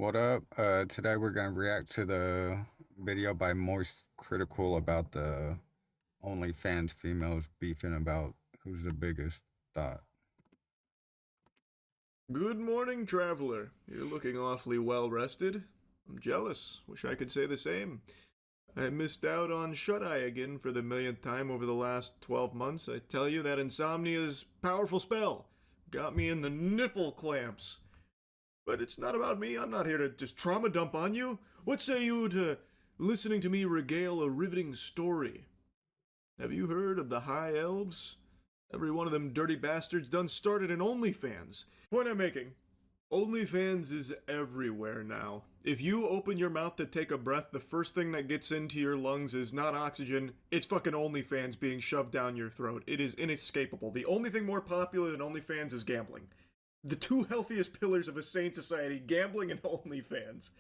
What up? Today we're gonna react to the video by Moist Critical about the OnlyFans females beefing about who's the biggest thought. Good morning, traveler. You're looking awfully well rested. I'm jealous. Wish I could say the same. I missed out on Shut Eye again for the millionth time over the last 12 months. I tell you, that insomnia's powerful spell got me in the nipple clamps. But it's not about me. I'm not here to just trauma dump on you. What say you to listening to me regale a riveting story? Have you heard of the High Elves? Every one of them dirty bastards done started an OnlyFans. Point I'm making. OnlyFans is everywhere now. If you open your mouth to take a breath, the first thing that gets into your lungs is not oxygen, it's fucking OnlyFans being shoved down your throat. It is inescapable. The only thing more popular than OnlyFans is gambling. The two healthiest pillars of a sane society, gambling and OnlyFans.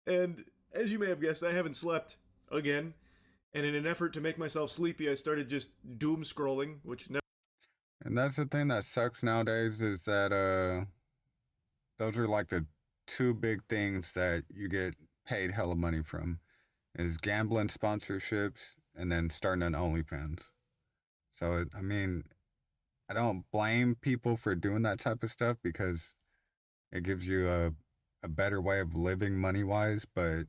And as you may have guessed, I haven't slept again. And in an effort to make myself sleepy, I started just doom scrolling, which never. And that's the thing that sucks nowadays is that those are like the two big things that you get paid hella money from is gambling sponsorships and then starting an OnlyFans. I mean, I don't blame people for doing that type of stuff because it gives you a better way of living money wise, but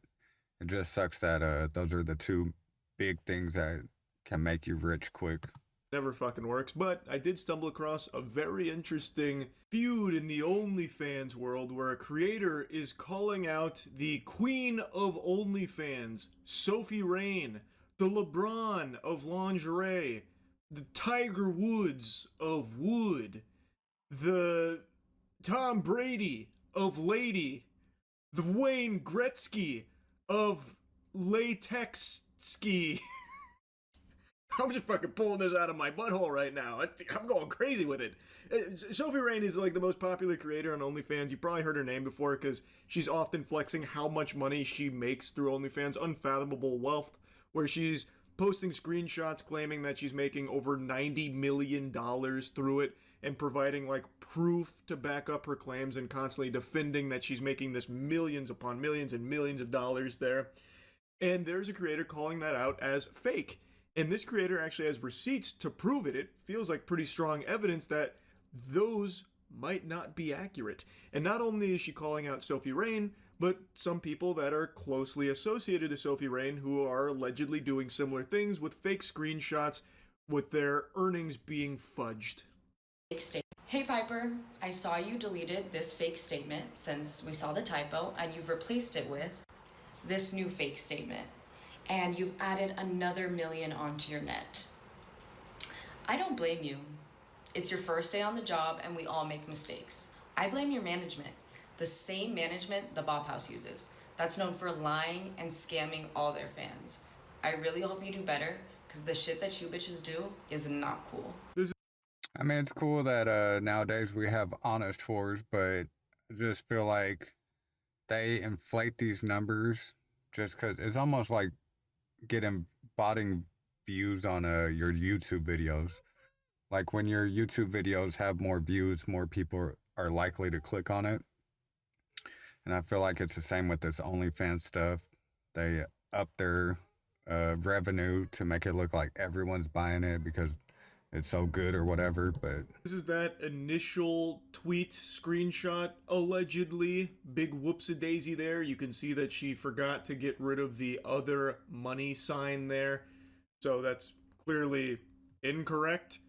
it just sucks that those are the two big things that can make you rich quick. Never fucking works, but I did stumble across a very interesting feud in the OnlyFans world where a creator is calling out the queen of OnlyFans, Sophie Rain, the LeBron of lingerie, the Tiger Woods of wood, the Tom Brady of lady, the Wayne Gretzky of latex ski. I'm just fucking pulling this out of my butthole right now. I'm going crazy with it. Sophie Rain is like the most popular creator on OnlyFans. You've probably heard her name before because she's often flexing how much money she makes through OnlyFans, unfathomable wealth, where she's posting screenshots claiming that she's making over $90 million through it and providing like proof to back up her claims and constantly defending that she's making this millions upon millions and millions of dollars there. And there's a creator calling that out as fake. And this creator actually has receipts to prove it. It feels like pretty strong evidence that those might not be accurate. And not only is she calling out Sophie Rain, but some people that are closely associated to Sophie Rain who are allegedly doing similar things with fake screenshots with their earnings being fudged. Hey Piper, I saw you deleted this fake statement since we saw the typo and you've replaced it with this new fake statement. And you've added another million onto your net. I don't blame you. It's your first day on the job and we all make mistakes. I blame your management, the same management the Bop House uses. That's known for lying and scamming all their fans. I really hope you do better because the shit that you bitches do is not cool. I mean, it's cool that nowadays we have honest whores, but I just feel like they inflate these numbers just because it's almost like getting botting views on your YouTube videos. Like when your YouTube videos have more views, more people are likely to click on it. And I feel like it's the same with this OnlyFans stuff. They up their revenue to make it look like everyone's buying it because it's so good or whatever. But this is that initial tweet screenshot, allegedly. Big whoops-a-daisy there. You can see that she forgot to get rid of the other money sign there. So that's clearly incorrect.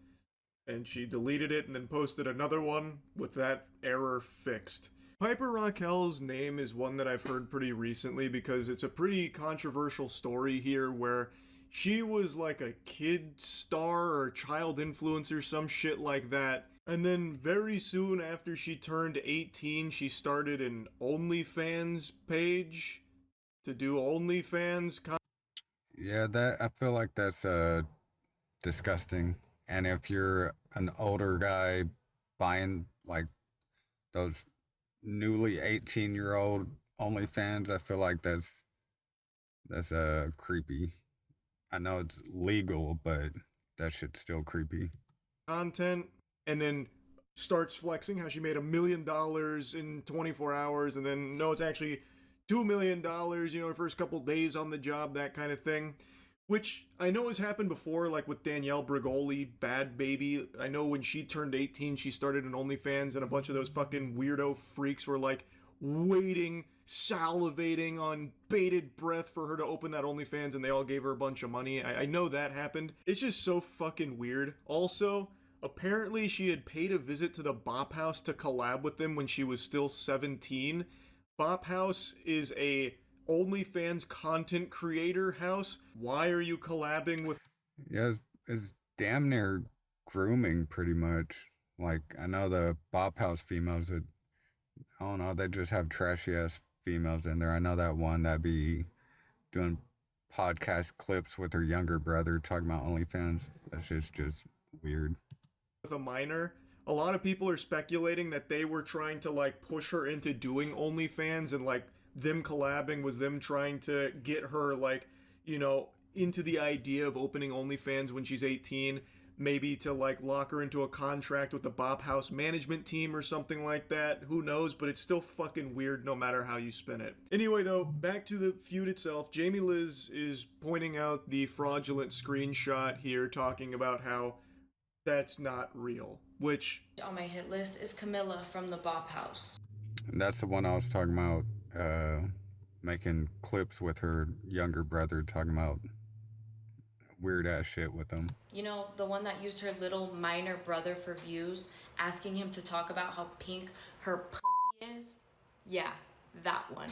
And she deleted it and then posted another one with that error fixed. Piper Raquel's name is one that I've heard pretty recently because it's a pretty controversial story here where she was like a kid star or child influencer, some shit like that. And then very soon after she turned 18, she started an OnlyFans page to do OnlyFans. yeah, that I feel like that's disgusting. And if you're an older guy buying like those newly 18-year-old OnlyFans, I feel like that's creepy. I know it's legal, but that shit's still creepy. Content and then starts flexing how she made $1 million in 24 hours, and then no, it's actually $2 million, her first couple days on the job, that kind of thing. Which I know has happened before, like with Danielle Bregoli, Bad Baby. I know when she turned 18, she started an OnlyFans, and a bunch of those fucking weirdo freaks were like waiting, salivating on bated breath for her to open that OnlyFans, and they all gave her a bunch of money. I know that happened. It's just so fucking weird. Also, apparently she had paid a visit to the Bop House to collab with them when she was still 17. Bop House is a OnlyFans content creator house. Why are you collabing with? Yeah, it's damn near grooming, pretty much. Like, I know the Bop House females that, I don't know, they just have trashy ass females in there. I know that one that be doing podcast clips with her younger brother talking about OnlyFans. That's just weird. With a minor? A lot of people are speculating that they were trying to like push her into doing OnlyFans, and like them collabing was them trying to get her like, into the idea of opening OnlyFans when she's 18, maybe to like lock her into a contract with the Bop House management team or something like that. Who knows, but it's still fucking weird no matter how you spin it. Anyway though, back to the feud itself. Jamie Liz is pointing out the fraudulent screenshot here, talking about how that's not real, which On my hit list is Camilla from the Bop House. And that's the one I was talking about, making clips with her younger brother talking about weird ass shit with them. The one that used her little minor brother for views, asking him to talk about how pink her pussy is? Yeah, that one.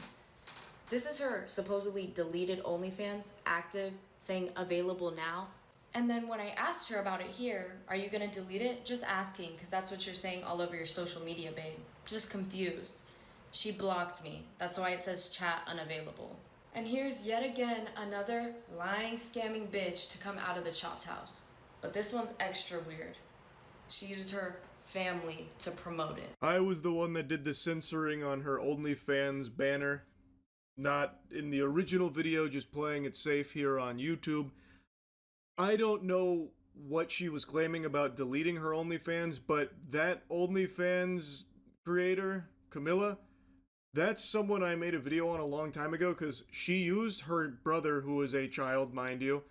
This is her supposedly deleted OnlyFans, active, saying available now. And then when I asked her about it here, are you gonna delete it? Just asking, because that's what you're saying all over your social media, babe. Just confused. She blocked me. That's why it says chat unavailable. And here's yet again another lying, scamming bitch to come out of the Chopped House. But this one's extra weird. She used her family to promote it. I was the one that did the censoring on her OnlyFans banner. Not in the original video, just playing it safe here on YouTube. I don't know what she was claiming about deleting her OnlyFans, but that OnlyFans creator, Camilla, that's someone I made a video on a long time ago, because she used her brother, who is a child, mind you,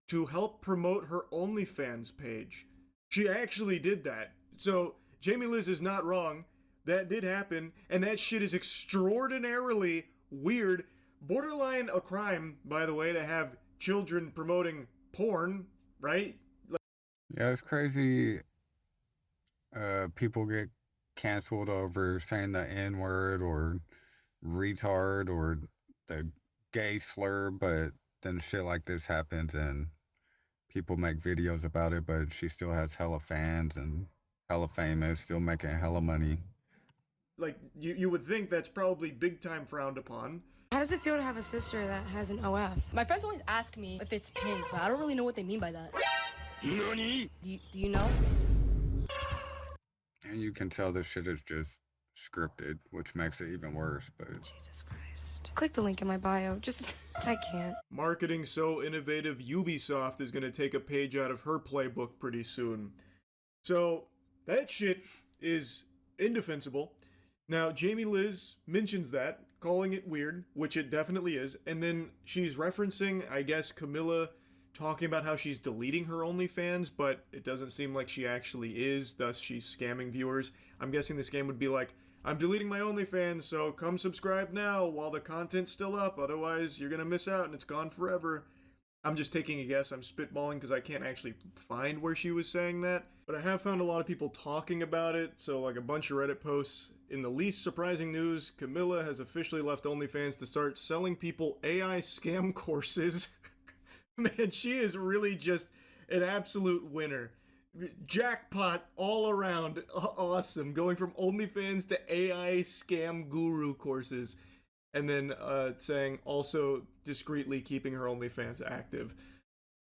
to help promote her OnlyFans page. She actually did that. So, Jamie Liz is not wrong. That did happen, and that shit is extraordinarily weird. Borderline a crime, by the way, to have children promoting porn, right? Yeah, it's crazy. People get canceled over saying the N word or retard or the gay slur, but then shit like this happens and people make videos about it, but she still has hella fans and hella famous, still making hella money. Like, you would think that's probably big time frowned upon. How does it feel to have a sister that has an OF? My friends always ask me if it's pink, but I don't really know what they mean by that. NANI? Do you know? And you can tell this shit is just scripted, which makes it even worse, but Jesus Christ. Click the link in my bio. I can't. Marketing so innovative, Ubisoft is going to take a page out of her playbook pretty soon. So, that shit is indefensible. Now, Jamie Liz mentions that, calling it weird, which it definitely is, and then she's referencing, I guess, Camilla talking about how she's deleting her OnlyFans, but it doesn't seem like she actually is, thus she's scamming viewers. I'm guessing this game would be like, I'm deleting my OnlyFans, so come subscribe now while the content's still up, otherwise you're gonna miss out and it's gone forever. I'm just taking a guess, I'm spitballing because I can't actually find where she was saying that, but I have found a lot of people talking about it, so like a bunch of Reddit posts. In the least surprising news, Camilla has officially left OnlyFans to start selling people AI scam courses. Man, she is really just an absolute winner. Jackpot all around. Awesome. Going from OnlyFans to AI scam guru courses. And then saying also discreetly keeping her OnlyFans active.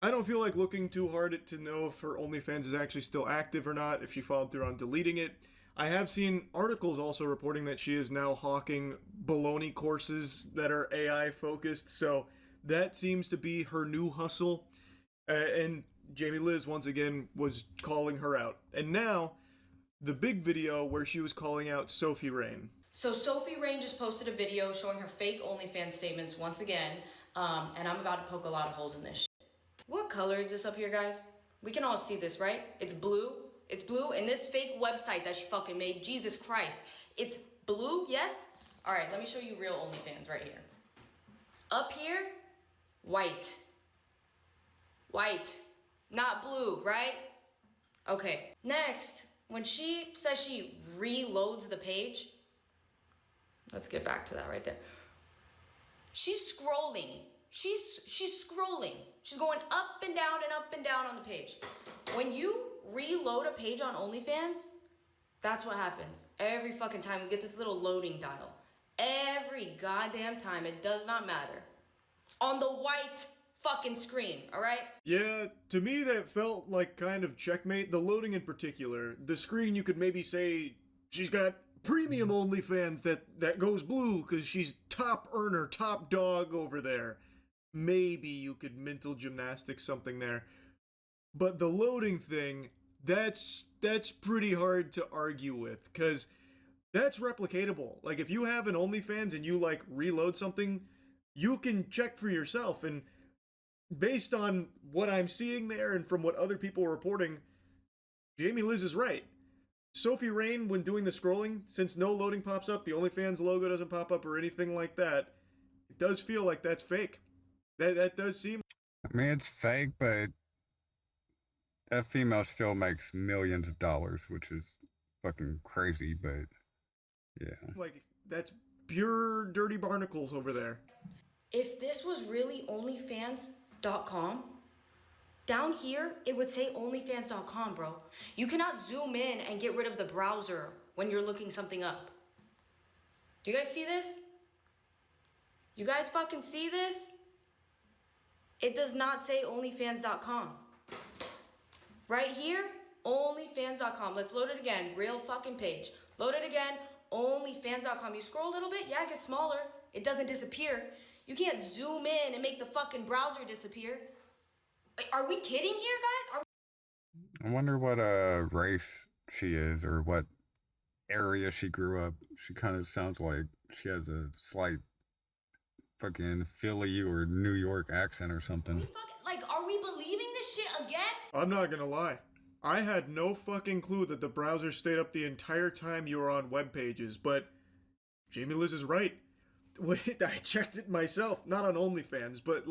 I don't feel like looking too hard to know if her OnlyFans is actually still active or not, if she followed through on deleting it. I have seen articles also reporting that she is now hawking baloney courses that are AI focused, so that seems to be her new hustle. And Jamie Liz, once again, was calling her out. And now, the big video where she was calling out Sophie Rain. So Sophie Rain just posted a video showing her fake OnlyFans statements once again, and I'm about to poke a lot of holes in this shit. What color is this up here, guys? We can all see this, right? It's blue. It's blue, and this fake website that she fucking made, Jesus Christ. It's blue, yes? All right, let me show you real OnlyFans right here. Up here, white. White, not blue, right? Okay, next, when she says she reloads the page, let's get back to that right there. She's scrolling. She's scrolling. She's going up and down on the page. When you reload a page on OnlyFans, that's what happens. Every fucking time we get this little loading dial. Every goddamn time, it does not matter. On the white fucking screen, all right? Yeah, to me that felt like kind of checkmate. The loading in particular. The screen, you could maybe say she's got premium OnlyFans that goes blue because she's top earner, top dog over there. Maybe you could mental gymnastics something there. But the loading thing, that's pretty hard to argue with because that's replicatable. Like if you have an OnlyFans and you like reload something, you can check for yourself. And based on what I'm seeing there and from what other people are reporting, Jamie Liz is right. Sophie Rain, when doing the scrolling, since no loading pops up, the OnlyFans logo doesn't pop up or anything like that, it does feel like that's fake. That does seem... I mean, it's fake, but that female still makes millions of dollars, which is fucking crazy, but yeah. like that's pure dirty barnacles over there. If this was really OnlyFans.com, down here, it would say OnlyFans.com, bro. You cannot zoom in and get rid of the browser when you're looking something up. Do you guys see this? You guys fucking see this? It does not say OnlyFans.com. Right here, OnlyFans.com. Let's load it again. Real fucking page. Load it again. OnlyFans.com. You scroll a little bit, yeah, it gets smaller. It doesn't disappear. You can't zoom in and make the fucking browser disappear. Are we kidding here, guys? I wonder what race she is or what area she grew up. She kind of sounds like she has a slight fucking Philly or New York accent or something. Are we believing this shit again? I'm not gonna lie. I had no fucking clue that the browser stayed up the entire time you were on web pages, but Jamie Liz is right. Wait, I checked it myself, not on OnlyFans, but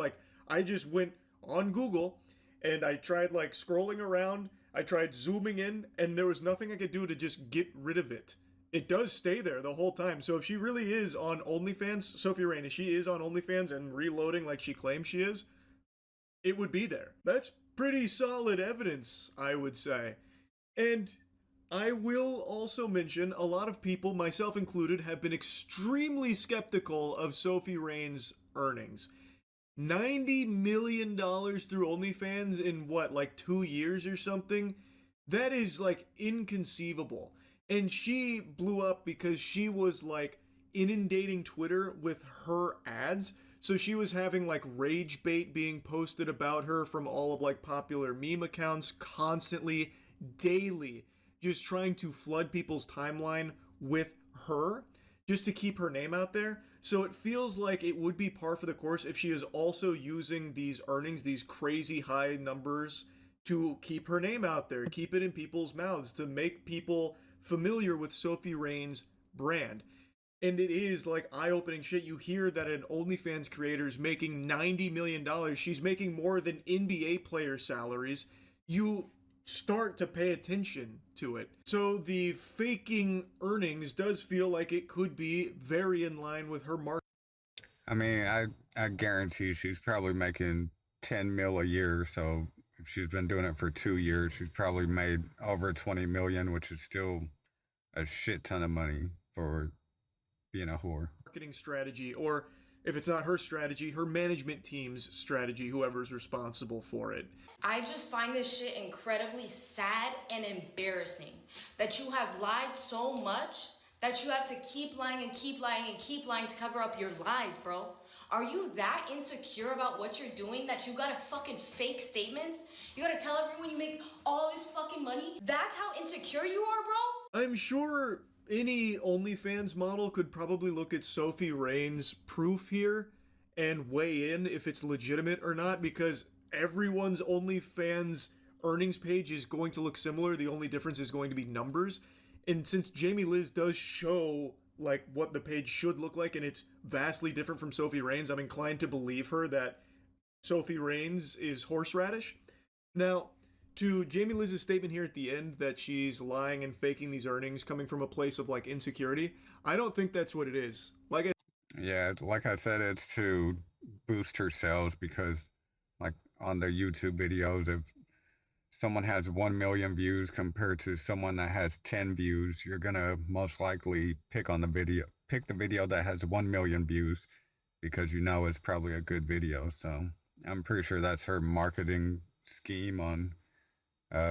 I just went on Google and I tried scrolling around, I tried zooming in, and there was nothing I could do to just get rid of it. It does stay there the whole time. So if she really is on OnlyFans, Sophie Rain, if she is on OnlyFans and reloading like she claims she is, it would be there. That's pretty solid evidence, I would say. And I will also mention a lot of people, myself included, have been extremely skeptical of Sophie Rain's earnings. $90 million through OnlyFans in 2 years or something? That is inconceivable. And she blew up because she was inundating Twitter with her ads. So she was having rage bait being posted about her from all of popular meme accounts constantly, daily, just trying to flood people's timeline with her just to keep her name out there. So it feels like it would be par for the course if she is also using these earnings, these crazy high numbers, to keep her name out there, keep it in people's mouths, to make people familiar with Sophie Rain's brand. And it is eye-opening shit. You hear that an OnlyFans creator is making $90 million. She's making more than NBA player salaries. You start to pay attention to it. So the faking earnings does feel like it could be very in line with her market. I mean, I guarantee she's probably making 10 mil a year, so if she's been doing it for 2 years, she's probably made over 20 million, which is still a shit ton of money for being a whore. Marketing strategy, or if it's not her strategy, her management team's strategy, whoever's responsible for it. I just find this shit incredibly sad and embarrassing that you have lied so much that you have to keep lying and keep lying and keep lying to cover up your lies, bro. Are you that insecure about what you're doing that you gotta fucking fake statements? You gotta tell everyone you make all this fucking money? That's how insecure you are, bro? I'm sure any OnlyFans model could probably look at Sophie Rain's proof here and weigh in if it's legitimate or not, because everyone's OnlyFans earnings page is going to look similar. The only difference is going to be numbers. And since Jamie Liz does show like what the page should look like and it's vastly different from Sophie Rain's, I'm inclined to believe her that Sophie Rain's is horseradish. Now, to Jamie Liz's statement here at the end that she's lying and faking these earnings coming from a place of like insecurity, I don't think that's what it is. Yeah, like I said, it's to boost her sales because, like, on the YouTube videos, if someone has 1 million views compared to someone that has 10 views, you're gonna most likely pick the video that has 1 million views because you know it's probably a good video. So I'm pretty sure that's her marketing scheme on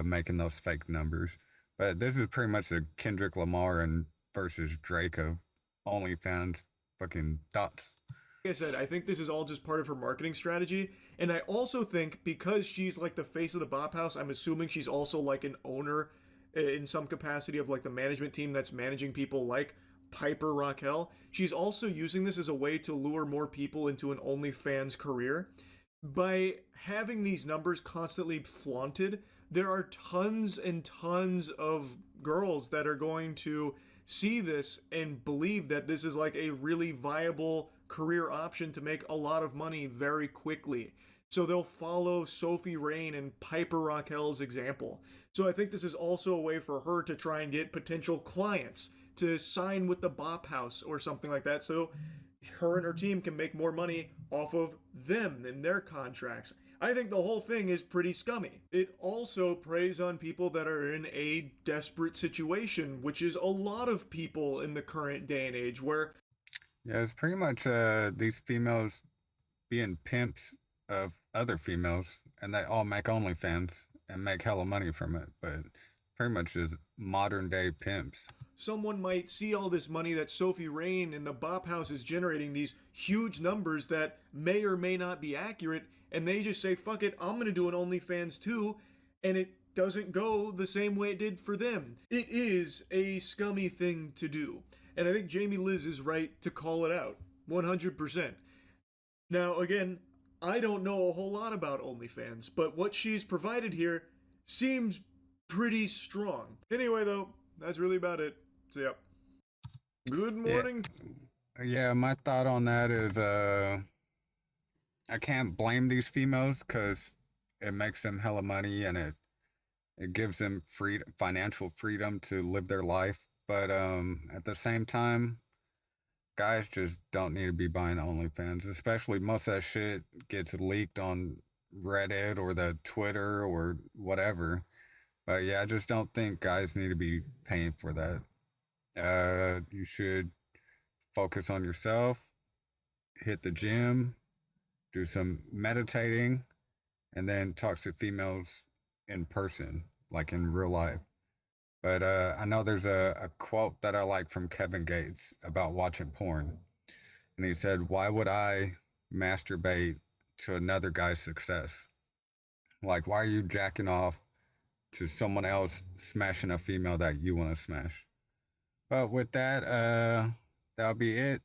making those fake numbers. But this is pretty much the Kendrick Lamar and versus Drake of OnlyFans fucking thoughts. Like I said, I think this is all just part of her marketing strategy. And I also think because she's like the face of the Bop House, I'm assuming she's also like an owner in some capacity of like the management team that's managing people like Piper Raquel. She's also using this as a way to lure more people into an OnlyFans career. By having these numbers constantly flaunted, there are tons and tons of girls that are going to see this and believe that this is like a really viable career option to make a lot of money very quickly. So they'll follow Sophie Rain and Piper Raquel's example. So I think this is also a way for her to try and get potential clients to sign with the Bop House or something like that, so her and her team can make more money off of them and their contracts. I think the whole thing is pretty scummy. It also preys on people that are in a desperate situation, which is a lot of people in the current day and age where... Yeah, it's pretty much these females being pimps of other females, and they all make OnlyFans and make hella money from it, but pretty much just modern day pimps. Someone might see all this money that Sophie Rain and the Bop House is generating, these huge numbers that may or may not be accurate, and they just say, fuck it, I'm gonna do an OnlyFans too, and it doesn't go the same way it did for them. It is a scummy thing to do, and I think Jamie Liz is right to call it out, 100%. Now, again, I don't know a whole lot about OnlyFans, but what she's provided here seems pretty strong. Anyway, though, that's really about it. So, yeah. Good morning. Yeah, my thought on that is I can't blame these females because it makes them hella money and it gives them financial freedom to live their life. But at the same time, guys just don't need to be buying OnlyFans, especially most of that shit gets leaked on Reddit or the Twitter or whatever. But yeah, I just don't think guys need to be paying for that. You should focus on yourself, hit the gym, do some meditating, and then talk to females in person, like in real life. But I know there's a quote that I like from Kevin Gates about watching porn. And he said, "Why would I masturbate to another guy's success? Like, why are you jacking off to someone else smashing a female that you want to smash?" But with that, that'll be it.